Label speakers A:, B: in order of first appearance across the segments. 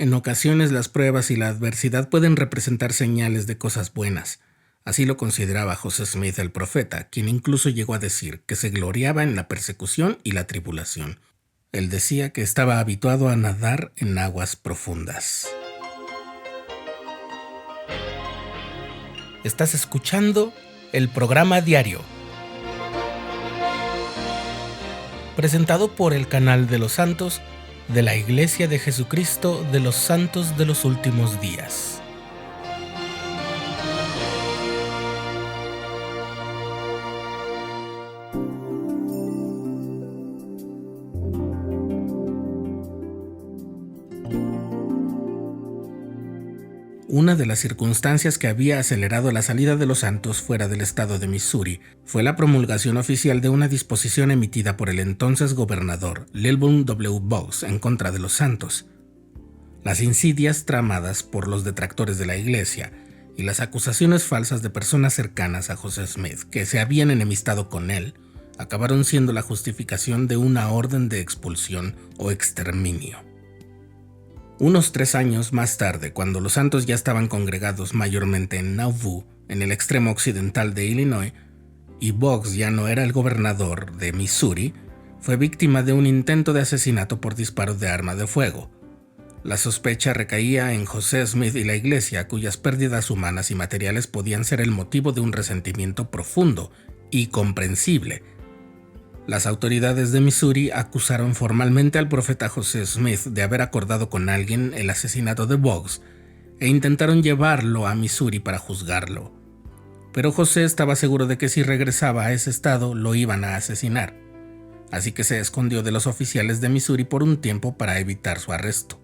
A: En ocasiones las pruebas y la adversidad pueden representar señales de cosas buenas. Así lo consideraba José Smith el profeta, quien incluso llegó a decir que se gloriaba en la persecución y la tribulación. Él decía que estaba habituado a nadar en aguas profundas. Estás escuchando el programa diario, presentado por el Canal de los Santos de la Iglesia de Jesucristo de los Santos de los Últimos Días. Una de las circunstancias que había acelerado la salida de los santos fuera del estado de Missouri fue la promulgación oficial de una disposición emitida por el entonces gobernador Lilburn W. Boggs en contra de los santos. Las insidias tramadas por los detractores de la iglesia y las acusaciones falsas de personas cercanas a José Smith que se habían enemistado con él acabaron siendo la justificación de una orden de expulsión o exterminio. Unos 3 años más tarde, cuando los santos ya estaban congregados mayormente en Nauvoo, en el extremo occidental de Illinois, y Boggs ya no era el gobernador de Missouri, fue víctima de un intento de asesinato por disparos de arma de fuego. La sospecha recaía en José Smith y la iglesia, cuyas pérdidas humanas y materiales podían ser el motivo de un resentimiento profundo y comprensible. Las autoridades de Missouri acusaron formalmente al profeta José Smith de haber acordado con alguien el asesinato de Boggs e intentaron llevarlo a Missouri para juzgarlo. Pero José estaba seguro de que si regresaba a ese estado lo iban a asesinar, así que se escondió de los oficiales de Missouri por un tiempo para evitar su arresto.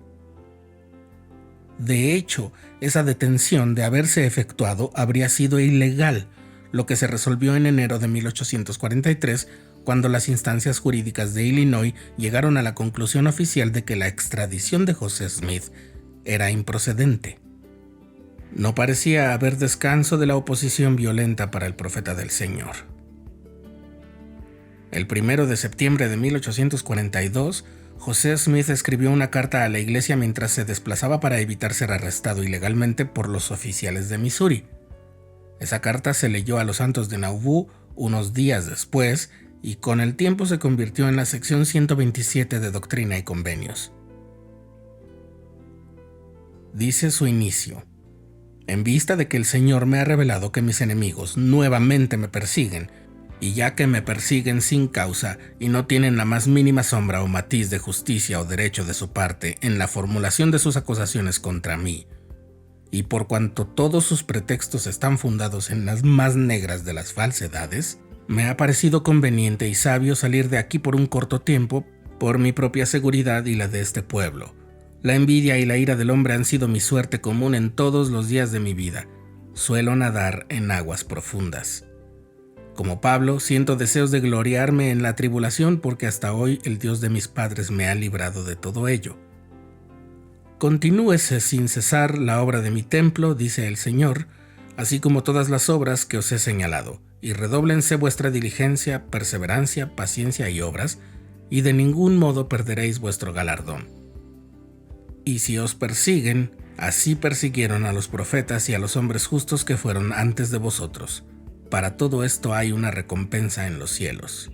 A: De hecho, esa detención de haberse efectuado habría sido ilegal, lo que se resolvió en enero de 1843 cuando las instancias jurídicas de Illinois llegaron a la conclusión oficial de que la extradición de José Smith era improcedente. No parecía haber descanso de la oposición violenta para el profeta del Señor. El 1 de septiembre de 1842, José Smith escribió una carta a la iglesia mientras se desplazaba para evitar ser arrestado ilegalmente por los oficiales de Missouri. Esa carta se leyó a los santos de Nauvoo unos días después y con el tiempo se convirtió en la sección 127 de Doctrina y Convenios. Dice su inicio: en vista de que el Señor me ha revelado que mis enemigos nuevamente me persiguen, y ya que me persiguen sin causa y no tienen la más mínima sombra o matiz de justicia o derecho de su parte en la formulación de sus acusaciones contra mí, y por cuanto todos sus pretextos están fundados en las más negras de las falsedades, me ha parecido conveniente y sabio salir de aquí por un corto tiempo, por mi propia seguridad y la de este pueblo. La envidia y la ira del hombre han sido mi suerte común en todos los días de mi vida. Suelo nadar en aguas profundas. Como Pablo, siento deseos de gloriarme en la tribulación porque hasta hoy el Dios de mis padres me ha librado de todo ello. Continúese sin cesar la obra de mi templo, dice el Señor, así como todas las obras que os he señalado, y redóblense vuestra diligencia, perseverancia, paciencia y obras, y de ningún modo perderéis vuestro galardón. Y si os persiguen, así persiguieron a los profetas y a los hombres justos que fueron antes de vosotros. Para todo esto hay una recompensa en los cielos.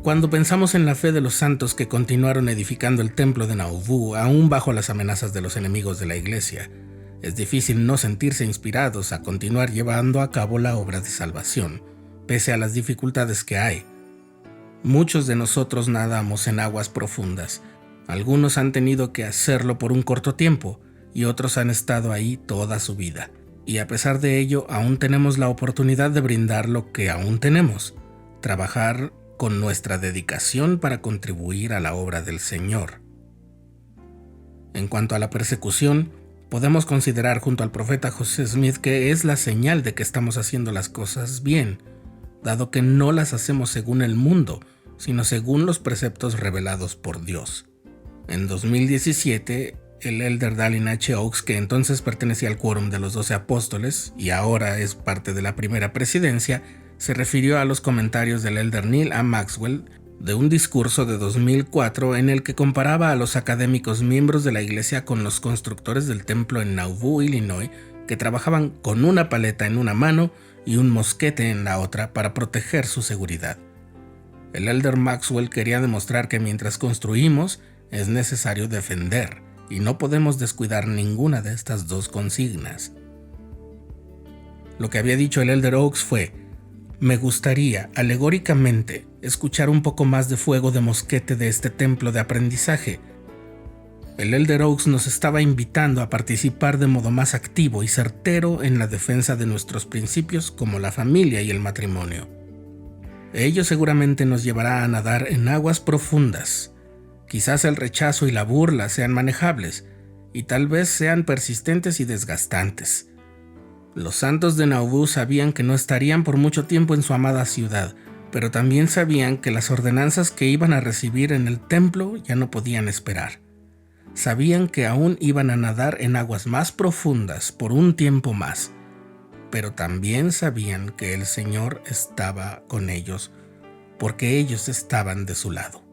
A: Cuando pensamos en la fe de los santos que continuaron edificando el templo de Nauvoo, aún bajo las amenazas de los enemigos de la iglesia, es difícil no sentirse inspirados a continuar llevando a cabo la obra de salvación, pese a las dificultades que hay. Muchos de nosotros nadamos en aguas profundas. Algunos han tenido que hacerlo por un corto tiempo y otros han estado ahí toda su vida. Y a pesar de ello, aún tenemos la oportunidad de brindar lo que aún tenemos, trabajar con nuestra dedicación para contribuir a la obra del Señor. En cuanto a la persecución, podemos considerar junto al profeta José Smith que es la señal de que estamos haciendo las cosas bien, dado que no las hacemos según el mundo, sino según los preceptos revelados por Dios. En 2017, el elder Dallin H. Oaks, que entonces pertenecía al quórum de los 12 apóstoles y ahora es parte de la primera presidencia, se refirió a los comentarios del elder Neil A. Maxwell de un discurso de 2004 en el que comparaba a los académicos miembros de la iglesia con los constructores del templo en Nauvoo, Illinois, que trabajaban con una paleta en una mano y un mosquete en la otra para proteger su seguridad. El elder Maxwell quería demostrar que mientras construimos es necesario defender y no podemos descuidar ninguna de estas dos consignas. Lo que había dicho el elder Oaks fue: me gustaría, alegóricamente, escuchar un poco más de fuego de mosquete de este templo de aprendizaje. El elder Oaks nos estaba invitando a participar de modo más activo y certero en la defensa de nuestros principios como la familia y el matrimonio. Ello seguramente nos llevará a nadar en aguas profundas. Quizás el rechazo y la burla sean manejables, y tal vez sean persistentes y desgastantes. Los santos de Nauvoo sabían que no estarían por mucho tiempo en su amada ciudad, pero también sabían que las ordenanzas que iban a recibir en el templo ya no podían esperar. Sabían que aún iban a nadar en aguas más profundas por un tiempo más, pero también sabían que el Señor estaba con ellos, porque ellos estaban de su lado.